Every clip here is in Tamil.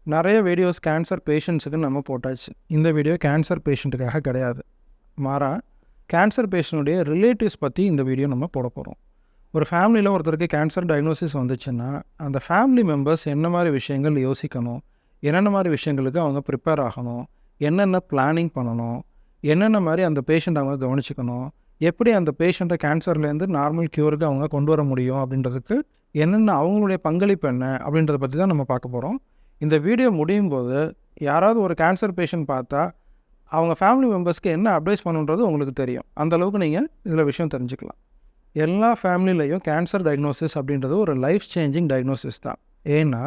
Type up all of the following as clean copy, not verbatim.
நிறைய வீடியோஸ் கேன்சர் பேஷண்ட்ஸுக்கு நம்ம போட்டாச்சு. இந்த வீடியோ கேன்சர் பேஷண்ட்டுக்காக கிடையாது. மாறா கேன்சர் பேஷண்ட்டுடைய ரிலேட்டிவ்ஸ் பற்றி இந்த வீடியோ நம்ம போட போகிறோம். ஒரு ஃபேமிலியில் ஒருத்தருக்கு கேன்சர் டயக்னோசிஸ் வந்துச்சுன்னா அந்த ஃபேமிலி மெம்பர்ஸ் என்ன மாதிரி விஷயங்கள் யோசிக்கணும், என்னென்ன மாதிரி விஷயங்களுக்கு அவங்க ப்ரிப்பேர் ஆகணும், என்னென்ன பிளானிங் பண்ணணும், என்னென்ன மாதிரி அந்த பேஷண்ட் அவங்க கவனிச்சுக்கணும், எப்படி அந்த பேஷண்ட்டை கேன்சர்லேருந்து நார்மல் க்யூருக்கு அவங்க கொண்டு வர முடியும் அப்படின்றதுக்கு என்னென்ன அவங்களுடைய பங்களிப்பு என்ன அப்படின்றத பற்றி தான் நம்ம பார்க்க போகிறோம். இந்த வீடியோ முடியும் போது யாராவது ஒரு கேன்சர் பேஷண்ட் பார்த்தா அவங்க ஃபேமிலி மெம்பர்ஸ்க்கு என்ன அட்வைஸ் பண்ணுன்றது உங்களுக்கு தெரியும். அந்தளவுக்கு நீங்கள் இதில் விஷயம் தெரிஞ்சுக்கலாம். எல்லா ஃபேமிலிலையும் கேன்சர் டயக்னோசிஸ் அப்படின்றது ஒரு லைஃப் சேஞ்சிங் டயக்னோசிஸ் தான். ஏன்னா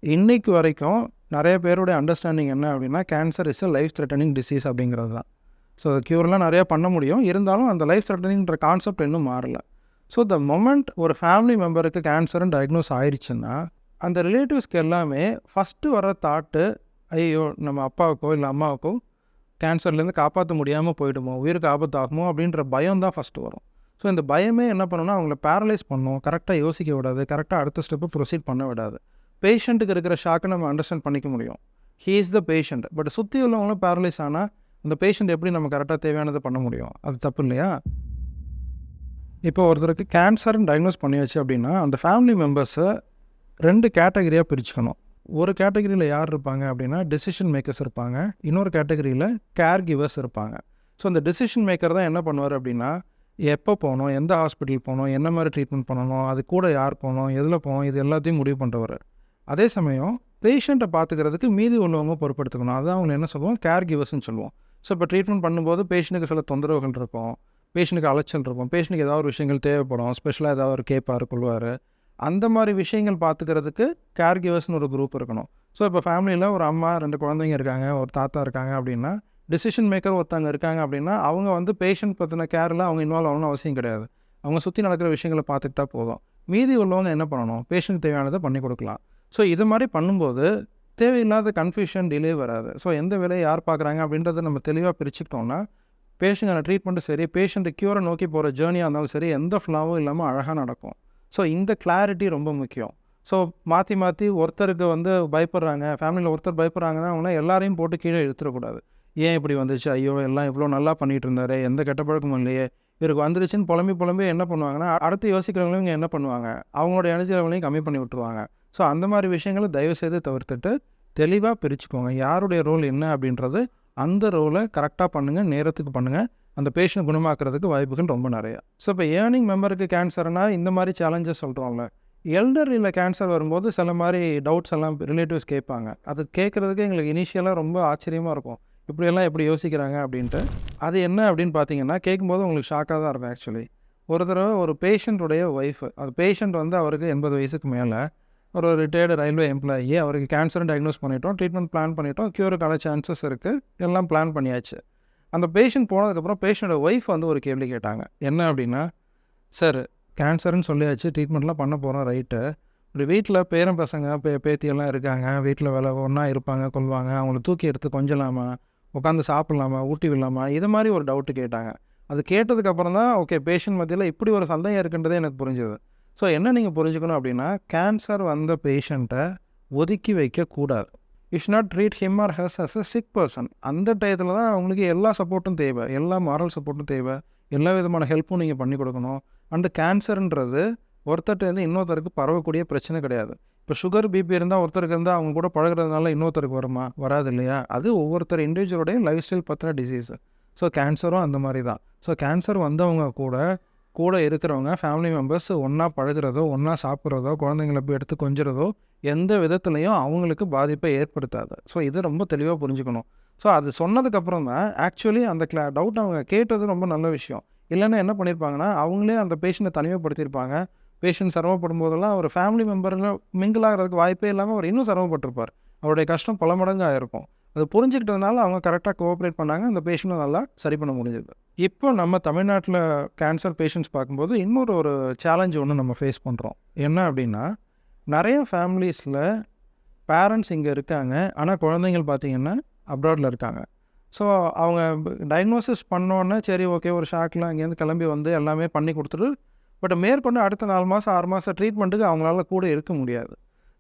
இன்றைக்கு வரைக்கும் நிறைய பேருடைய அண்டர்ஸ்டாண்டிங் என்ன அப்படின்னா cancer is a life threatening disease அப்படிங்கிறது தான். ஸோ க்யூர்லாம் நிறையா பண்ண முடியும், இருந்தாலும் அந்த லைஃப் த்ரெட்டனிங்ன்ற கான்செப்ட் இன்னும் மாறலை. ஸோ த மொமெண்ட் ஒரு ஃபேமிலி மெம்பருக்கு கேன்சர்னு டயக்னோஸ் ஆயிடுச்சுன்னா அந்த ரிலேட்டிவ்ஸ்க்கு எல்லாமே ஃபஸ்ட்டு வர தாட்டு, ஐயோ நம்ம அப்பாவுக்கோ இல்லை அம்மாவுக்கோ கேன்சர்லேருந்து காப்பாற்ற முடியாமல் போயிடுமோ, உயிருக்கு ஆபத்து ஆகுமோ அப்படின்ற பயம் தான் ஃபஸ்ட்டு வரும். ஸோ இந்த பயமே என்ன பண்ணணும்னா அவங்கள பேரலைஸ் பண்ணும், கரெக்டாக யோசிக்க விடாது, கரெக்டாக அடுத்த ஸ்டெப்பு ப்ரொசீட் பண்ண விடாது. பேஷண்ட்டுக்கு இருக்கிற ஷாக்கை நம்ம அண்டர்ஸ்டாண்ட் பண்ணிக்க முடியும், he is the patient. But சுற்றி உள்ளவங்களும் பேரலைஸ் ஆனால் அந்த பேஷண்ட் எப்படி நம்ம கரெக்டாக தேவையானதை பண்ண முடியும்? அது தப்பு இல்லையா? இப்போ ஒருத்தருக்கு கேன்சர்னு டயக்னோஸ் பண்ணியாச்சு அப்படின்னா அந்த ஃபேமிலி மெம்பர்ஸை 2 கேட்டகரியாக பிரிச்சுக்கணும். ஒரு கேட்டகரியில் யார் இருப்பாங்க அப்படின்னா டெசிஷன் மேக்கர்ஸ் இருப்பாங்க, இன்னொரு கேட்டகரியில் கேர் கிவர்ஸ் இருப்பாங்க. ஸோ அந்த டெசிஷன் மேக்கர் தான் என்ன பண்ணுவார் அப்படின்னா எப்போ போகணும், எந்த ஹாஸ்பிட்டல் போகணும், என்ன மாதிரி ட்ரீட்மெண்ட் பண்ணணும், அது கூட யார் போகணும், எதில் போகணும், இது எல்லாத்தையும் முடிவு பண்ணுறவர். அதே சமயம் பேஷண்ட்டை பார்த்துக்கிறதுக்கு மீதி உள்ளவங்க பொறுப்படுத்திக்கணும். அதான் அவங்க என்ன சொல்லுவோம், கேர் கிவர்ஸ்ன்னு சொல்லுவோம். ஸோ இப்போ ட்ரீட்மெண்ட் பண்ணும்போது பேஷண்ட்டுக்கு சில தொந்தரவுகள் இருக்கும், பேஷண்ட்டுக்கு அலைச்சல் இருக்கும், பேஷண்ட்டுக்கு ஏதாவது ஒரு விஷயங்கள் தேவைப்படும், ஸ்பெஷலாக ஏதாவது ஒரு கேட்பார் கொள்வார். அந்த மாதிரி விஷயங்கள் பார்த்துக்கிறதுக்கு கேர் கிவர்ஸ்னு ஒரு குரூப் இருக்கணும். ஸோ இப்போ ஃபேமிலியில் ஒரு அம்மா 2 குழந்தைங்க இருக்காங்க, ஒரு தாத்தா இருக்காங்க அப்படின்னா டிசிஷன் மேக்கர் ஒருத்தவங்க இருக்காங்க அப்படின்னா அவங்க வந்து பேஷண்ட் பற்றின கேரில் அவங்க இன்வால்வ் ஆகணும்னு அவசியம் கிடையாது. அவங்க சுற்றி நடக்கிற விஷயங்களை பார்த்துக்கிட்டா போதும். மீதி உள்ளவங்க என்ன பண்ணணும், பேஷண்ட்டுக்கு தேவையானதை பண்ணி கொடுக்கலாம். ஸோ இது மாதிரி பண்ணும்போது தேவையில்லாத கன்ஃபியூஷன், டிலே வராது. ஸோ எந்த வேலையை யார் பார்க்குறாங்க அப்படின்றத நம்ம தெளிவாக பிரிச்சுக்கிட்டோம்னா பேஷண்ட்டான ட்ரீட்மெண்ட்டும் சரி, பேஷண்ட்டு க்யூரை நோக்கி போகிற ஜேர்னியாக இருந்தாலும் சரி, எந்த ஃப்ளாவும் இல்லாமல் அழகாக நடக்கும். ஸோ இந்த கிளாரிட்டி ரொம்ப முக்கியம். ஸோ மாற்றி மாற்றி ஒருத்தருக்கு வந்து பயப்படுறாங்க, ஃபேமிலியில் ஒருத்தர் பயப்படுறாங்கன்னா அவங்கள எல்லாரையும் போட்டு கீழே இழுத்துடக்கூடாது. ஏன் இப்படி வந்துச்சு, ஐயோ எல்லாம் இவ்வளோ நல்லா பண்ணிகிட்டு இருந்தாரு, எந்த கெட்ட பழக்கமும் இல்லையே, இவருக்கு வந்துருச்சுன்னு புலம்பி என்ன பண்ணுவாங்கன்னா அடுத்து யோசிக்கிறவங்களும் இங்கே என்ன பண்ணுவாங்க, அவங்களோட எனர்ஜி லெவலையும் கம்மி பண்ணி விட்டுருவாங்க. ஸோ அந்த மாதிரி விஷயங்களை தயவுசெய்து தவிர்த்துட்டு தெளிவாக பிரிச்சுக்கோங்க. யாருடைய ரோல் என்ன அப்படின்றது, அந்த ரோலை கரெக்டாக பண்ணுங்கள், நேரத்துக்கு பண்ணுங்கள். அந்த பேஷண்ட் குணமாக்குறதுக்கு வாய்ப்புகள் ரொம்ப நிறையா. ஸோ இப்போ ஏர்னிங் மெம்பருக்கு கேன்சர்னால் இந்த மாதிரி சேலஞ்சஸ் சொல்கிறோம்ல, எல்டர்லியில் கேன்சர் வரும்போது சில மாதிரி டவுட்ஸ் எல்லாம் ரிலேட்டிவ்ஸ் கேட்பாங்க. அது கேட்குறதுக்கு எங்களுக்கு இனிஷியலாக ரொம்ப ஆச்சரியமாக இருக்கும், இப்படியெல்லாம் எப்படி யோசிக்கிறாங்க அப்படின்ட்டு. அது என்ன அப்படின்னு பார்த்தீங்கன்னா கேட்கும்போது உங்களுக்கு ஷாக்காக தான் இருக்கும். ஆக்சுவலி ஒரு தடவை ஒரு பேஷண்ட்டுடைய ஒய்ஃபு, அது பேஷண்ட் வந்து அவருக்கு 80 வயசுக்கு மேலே, ஒரு ரிட்டையர்டு ரயில்வே எம்ப்ளாயி, அவருக்கு கேன்சர் டயக்னோஸ் பண்ணிட்டோம், ட்ரீட்மெண்ட் பிளான் பண்ணிட்டோம், க்யூருக்கான சான்சஸ் இருக்குது, எல்லாம் பிளான் பண்ணியாச்சு. அந்த பேஷண்ட் போனதுக்கப்புறம் பேஷண்ட்டோட ஒய்ஃப் வந்து ஒரு கேள்வி கேட்டாங்க. என்ன அப்படின்னா, சார் கேன்சர்னு சொல்லியாச்சு, ட்ரீட்மெண்ட்லாம் பண்ண போகிறோம், ரைட்டு, இப்படி வீட்டில் பேரன் பசங்க பேத்தியெல்லாம் இருக்காங்க, வீட்டில் வேலை ஒன்றா இருப்பாங்க, கொள்வாங்க, அவங்கள தூக்கி எடுத்து கொஞ்சலாமா, உட்காந்து சாப்பிட்லாமா, ஊட்டி விடலாமா, இது மாதிரி ஒரு டவுட்டு கேட்டாங்க. அது கேட்டதுக்கப்புறம் தான் ஓகே பேஷண்ட் மத்தியில் இப்படி ஒரு சந்தேகம் இருக்குன்றதே எனக்கு புரிஞ்சுது. ஸோ என்ன நீங்கள் புரிஞ்சுக்கணும் அப்படின்னா கேன்சர் வந்த பேஷண்ட்டை ஒதுக்கி வைக்கக்கூடாது. You should not treat him or hers as a sick person. அந்த டயத்தில் தான் அவங்களுக்கு எல்லா சப்போர்ட்டும் தேவை, எல்லா மாரல் சப்போர்ட்டும் தேவை, எல்லா விதமான ஹெல்ப்பும் நீங்கள் பண்ணி கொடுக்கணும். அண்டு கேன்சர்ன்றது ஒருத்தர்கிட்ட இன்னொருத்தருக்கு பரவக்கூடிய பிரச்சனை கிடையாது. இப்போ சுகர் பிபி இருந்தால் ஒருத்தருக்கு இருந்தால் அவங்க கூட பழகிறதுனால இன்னொருத்தருக்கு வருமா, வராது இல்லையா? அது ஒவ்வொருத்தர் இண்டிவிஜுவலோடைய லைஃப் ஸ்டைல் பற்றின டிசீஸு. ஸோ கேன்சரும் அந்த மாதிரி தான். ஸோ கேன்சர் வந்தவங்க கூட இருக்கிறவங்க ஃபேமிலி மெம்பர்ஸ் ஒன்றா பழகிறதோ, ஒன்றா சாப்பிட்றதோ, குழந்தைங்களை போய் எடுத்து கொஞ்சிறதோ எந்த விதத்துலையும் அவங்களுக்கு பாதிப்பை ஏற்படுத்தாது. ஸோ இது ரொம்ப தெளிவாக புரிஞ்சுக்கணும். ஸோ அது சொன்னதுக்கப்புறம் தான் ஆக்சுவலி அந்த டவுட் அவங்க கேட்டது ரொம்ப நல்ல விஷயம். இல்லைன்னா என்ன பண்ணியிருப்பாங்கன்னா அவங்களே அந்த பேஷண்ட்டை தனிமைப்படுத்தியிருப்பாங்க. பேஷண்ட் சிரமப்படும் போதெல்லாம் ஒரு ஃபேமிலி மெம்பரில் மிங்கிள் ஆகிறதுக்கு வாய்ப்பே இல்லாமல் அவர் இன்னும் சிரமப்பட்டிருப்பார். அவருடைய கஷ்டம் பல மடங்கு ஆகிருக்கும். அது புரிஞ்சுக்கிட்டதுனால அவங்க கரெக்டாக கோஆப்ரேட் பண்ணாங்க, அந்த பேஷண்ட்டும் நல்லா சரி பண்ண முடிஞ்சது. இப்போ நம்ம தமிழ்நாட்டில் கேன்சர் பேஷண்ட்ஸ் பார்க்கும்போது இன்னொரு ஒரு சேலஞ்சு ஒன்று நம்ம ஃபேஸ் பண்ணுறோம். என்ன அப்படின்னா நிறைய ஃபேமிலிஸில் பேரண்ட்ஸ் இங்கே இருக்காங்க, ஆனால் குழந்தைங்கள் பார்த்திங்கன்னா அப்ராடில் இருக்காங்க. ஸோ அவங்க டயக்னோசிஸ் பண்ணோன்னே சரி ஓகே ஒரு ஷாக்கில் அங்கேருந்து கிளம்பி வந்து எல்லாமே பண்ணி கொடுத்துட்டு, பட் மேற்கொண்டு அடுத்த 4 மாதம் 6 மாதம் ட்ரீட்மெண்ட்டுக்கு அவங்களால கூட இருக்க முடியாது.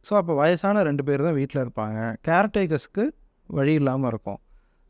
ஸோ அப்போ வயசான 2 பேர் தான் வீட்டில் இருப்பாங்க. கேர்டேக்கர்ஸ்க்கு வழி இல்லாமல் இருக்கும்.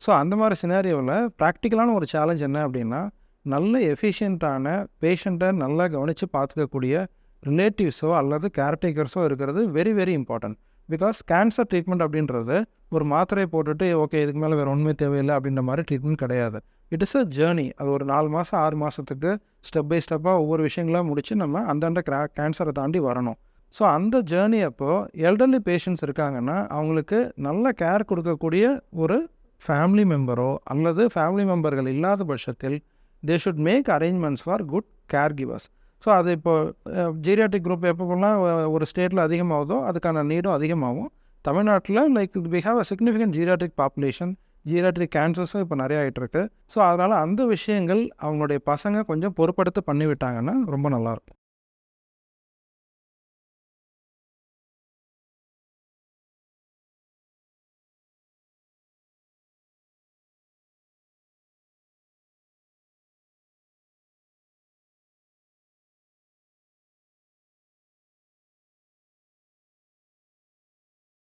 ஸோ அந்த மாதிரி சினாரியோவில் ப்ராக்டிக்கலான ஒரு சேலஞ்ச் என்ன அப்படின்னா, நல்ல எஃபிஷியண்ட்டான பேஷண்ட்டை நல்லா கவனித்து பார்த்துக்கக்கூடிய ரிலேட்டிவ்ஸோ அல்லது கேர்டேக்கர்ஸோ இருக்கிறது very very important. Because cancer treatment அப்படின்றது ஒரு மாத்திரையை போட்டுட்டு ஓகே இதுக்கு மேலே வேறு ஒன்றுமே தேவையில்லை அப்படின்ற மாதிரி ட்ரீட்மெண்ட் கிடையாது. It is a journey. அது ஒரு 4 மாதம் 6 மாதத்துக்கு ஸ்டெப் பை ஸ்டெப்பாக ஒவ்வொரு விஷயங்களாக முடித்து நம்ம அந்தந்த கேன்சரை தாண்டி வரணும். ஸோ அந்த ஜேர்னி அப்போது எல்டர்லி பேஷண்ட்ஸ் இருக்காங்கன்னா அவங்களுக்கு நல்ல கேர் கொடுக்கக்கூடிய ஒரு ஃபேமிலி மெம்பரோ அல்லது ஃபேமிலி மெம்பர்கள் இல்லாத பட்சத்தில் they should make arrangements for good care givers. So அது இப்போ ஜீரியாட்ரிக் குரூப் எப்போலாம் ஒரு ஸ்டேட்டில் அதிகமாகுதோ அதுக்கான நீடும் அதிகமாகும். தமிழ்நாட்டில் like we have a significant geriatric population. Geriatric கேன்சர்ஸும் இப்போ நிறைய ஆகிட்டுருக்கு. ஸோ அதனால் அந்த விஷயங்கள் அவங்களுடைய பசங்க கொஞ்சம் பொறுப்படுத்த பண்ணி விட்டாங்கன்னா ரொம்ப நல்லாயிருக்கும்.